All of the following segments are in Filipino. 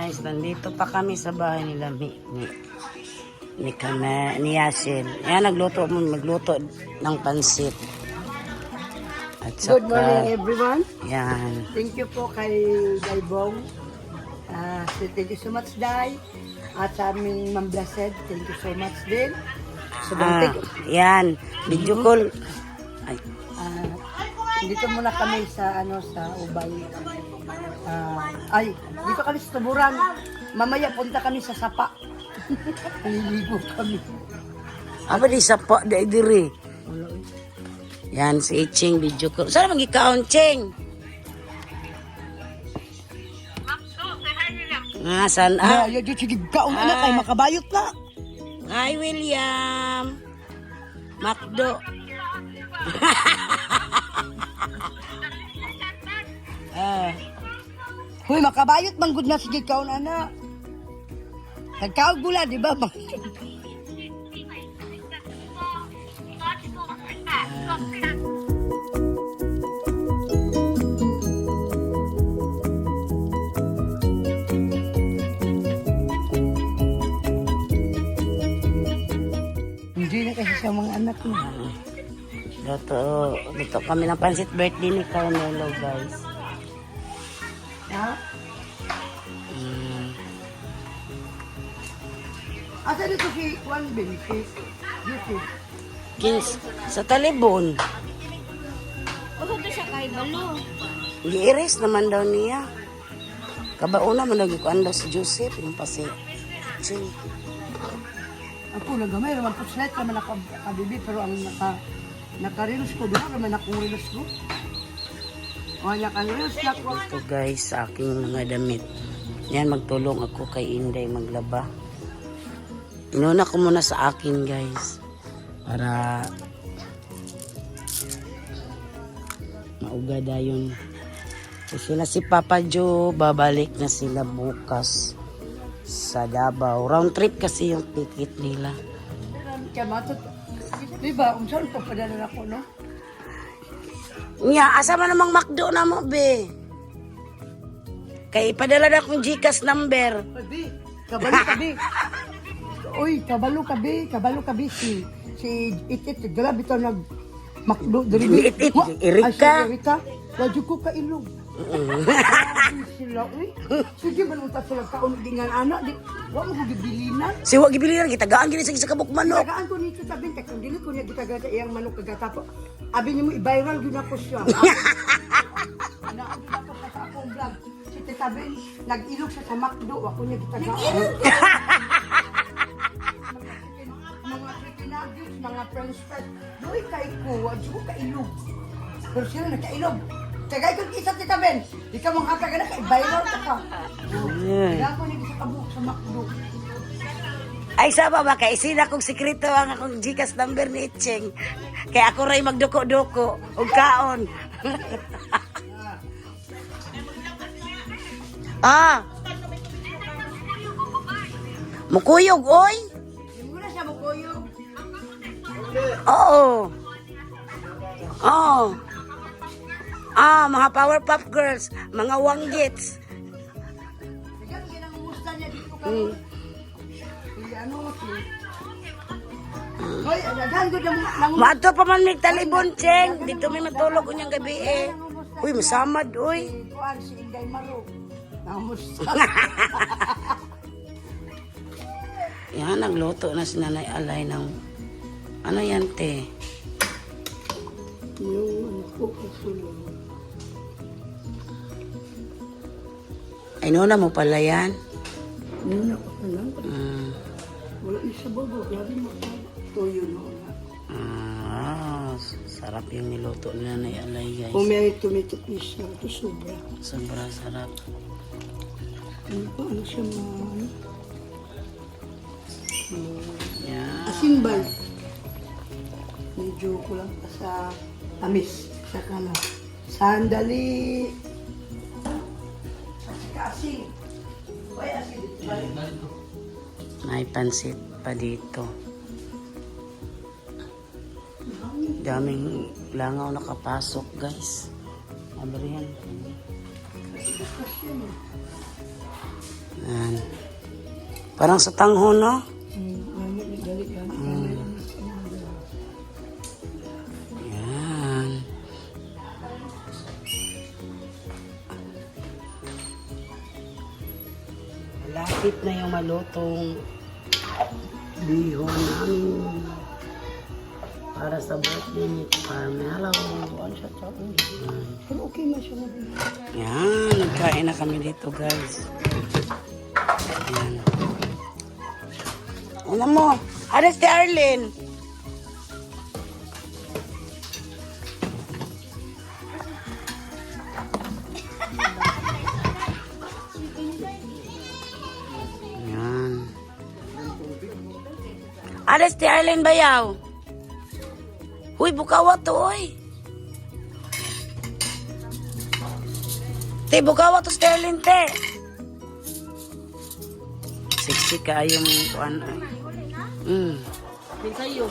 guys, nandito pa kami sa bahay nila ni Yasin. Ayan, magluto ng pansit. At saka, Good morning everyone. yan. Thank you po kay Daibong. Thank you so much, Dai. At sa aming Ma'am Blessed, thank you so much din. So, Yan, video call. Ay, dito muna kami sa sa Ubay. Dito kami sa Tuburan. Mamaya punta kami sa Sapa. Naliligo kami. apa di sapa di diri. Yan, si Iching video call. Saan mag-ikaon, Ching? Saan? Sige, kaon na kay makabayot na. Hi, William. Macdo. Hoy, makabayot man gud na sige kaon ana. Nagkaog gula, di ba? Hindi na kasi sa mga anak mo. Dito kami ng pansit birthday ni Carmelo, guys. Ha? Asa dito si Juan Ben? Si Yusuf? Sa talibon. Bakit to siya kay Balo? Giiris naman daw niya. Kabauna man nagikuan daw si Joseph, yung pasi. Ching. Ako nagamay naman po slight naman nakabibi pero ang nakarilos ko doon naman akong rilos ko. Wala kang rilos na ko. Ito guys, sa aking mga damit. Yan, magtulong ako kay Inday maglaba. Inuna ko muna sa akin guys. Para maugada yun. Kasi sila si Papa Joe, babalik na sila bukas sa Davao. Round trip kasi yung ticket nila. Kaya matot, di ba, saan pa padala ako, no? Nya, asa man namang McDo na mo, be? Kay ipadala na akong GCash number. Kabi, kabalo kabi. Uy, kabalo kabi si Itit, grabe ito nag-makdo. Itit, Erika. Si Erika, wadyo ko kailog. Sila, uy. Sige, manuta sila kaon dengan anak. Wala mo gibilinan. Si wag gibilinan kita gaan gini sa kabuk manok. Tagaan ko nito sabihin, kung dili ko niya gitagata iyang manok kagatapo. Abi niyo mo, i-viral yun ako siya. Naan yun ako sa akong vlog. Si Tita Ben, nag-ilog siya sa McDo. Ako niya gitagaan. Mga chicken nuggets, mga french fries. Doy kay ko, wadyo ko kailog. Pero sila nagkailog. Tagay ko isa Tita Ben. Di ka mong hapla ka na, i-viral ka pa. Kaya ako niya sa kabuk sa McDo. Ay sama ba kay sina kong sekreto ang akong GCash number ni Iching. Kay ako ray magduko-duko og kaon. Mukuyog oy. Hindi mo na siya mukuyog. Oo. Mga Powerpuff Girls, mga Wanggits. Bigyan ginangusta niya dito ka. Ano si? Hoy, daghan gud nang Mato pa man may talibon, Cheng. Dito may matulog unyang gabi eh. Uy, masamad, uy. kuan si Inday Maro. Nangusta. Yan, nagluto na si Nanay Alay ng... Ano yan, te? Yung ko kasulong. Ay, nuna mo pala yan. Nuna ko na lang. Wala isa bago. Grabe mo. Tuyo na. Sarap yung niluto ni Nanay Alay, guys. Kung may tomato paste na ito, sobra. Sobrang sarap. Ano siya man? Yan. Asin ba? Medyo kulang pa sa tamis. Saka na. Sandali. Asin. Uy, asin dito. May pansit pa dito. Daming langaw nakapasok, guys. Abarihan. Yan. Parang sa tangho, no? Yan. Malapit na yung malutong bihon namin. Para sa birthday ni Carmelo. Pero okay man siya mabili. Yan, nagkain na kami dito, guys. Yan. Ano mo? Ano si Arlene? Yan. Ano si Arlene Bayaw? Uy, bukawa to, uy. Te, bukawa to, Sterling, te. Sexy ka yung kuan. Pinsayo.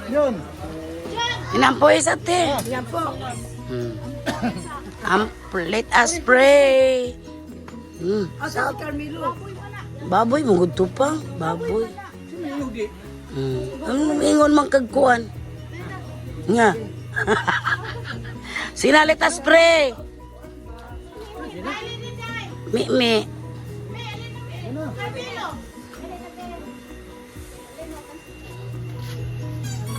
Yun. Inampoy sa te. Yan po. Let us pray. Asa si Carmelo? Baboy, mugod to pa. Baboy. Ang ingon mang kagkuan. Nga. Sina let us pray. Mi.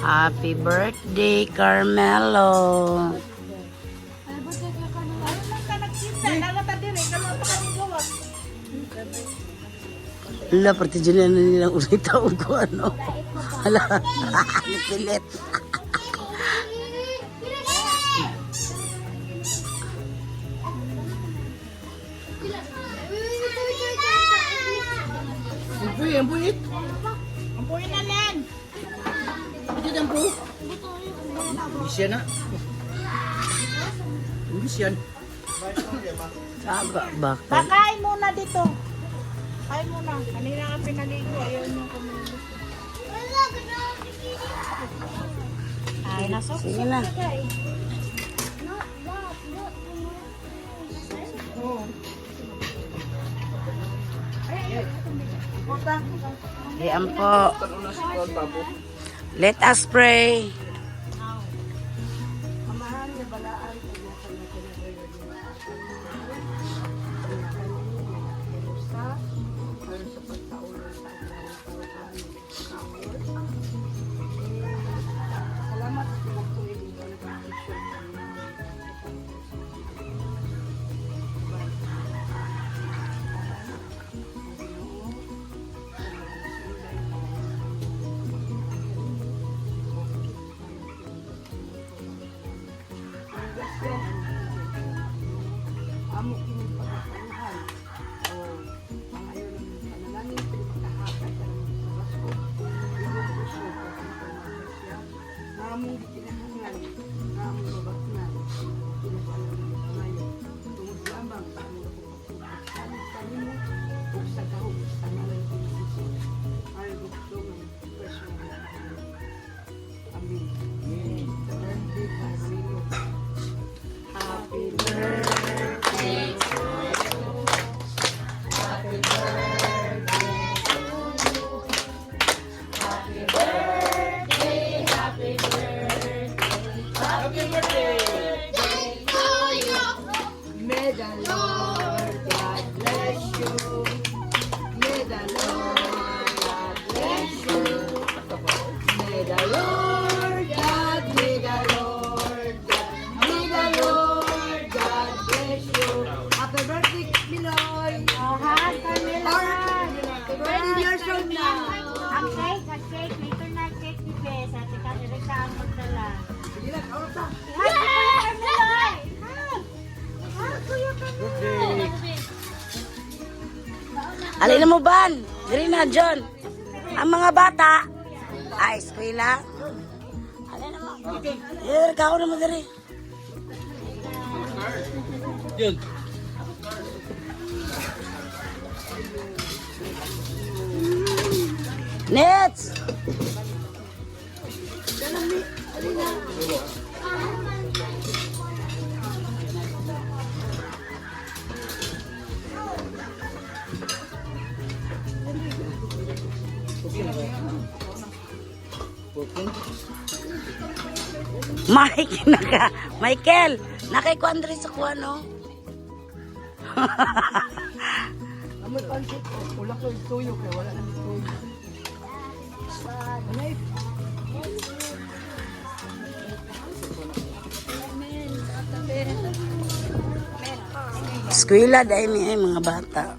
Happy birthday, Carmelo. Hala, pati dyan na nilang ulit taong ko, ano. Hala, napilit. Ang buhit. Ang puwi na lang. Ito ang buhit. Bisyan na. Bisyan. Saga ba? Pakain muna dito. Kain muna. Kanina ka pinaligo. Ayaw nyo kumain. Ay, nasok. Sige na. Ayan po. Let us pray. Amo kini pagkakuhan. O ang ayo ng panalangin pinakahakat ang Pasko. Namong gitinahangan, namong babatnan, kinapalaman ngayon. Tungod lamang paano ako kanimo ug sa kahog sa ngalan ni Jesus. Ay gusto ng personal. Amen. Amen. Birthday Carmelo. Happy birthday. May the Lord God bless you. May the Lord God bless you. May the Lord God, may the Lord God, may the Lord God bless you. Happy birthday, Miloy. Oh, ha? Carmelo. Happy birthday, years from now. Ang cake. Later na cake ni Bes. Ate Kateresa ang magdala. Sige lang, kaurot na. Happy Carmelo! Kuya Carmelo! Alin mo ban? Diri na, John. Ang mga bata, ay, eskwela. Alin mo. Ikaw na mo diri. Yun. Nets! Mike, Michael, nakay ko Andre sa kuha, no? Amoy pansit. Wala ko yung tuyo. Kaya wala nang tuyo. Ano eh? Eskwela dahil niya mga bata.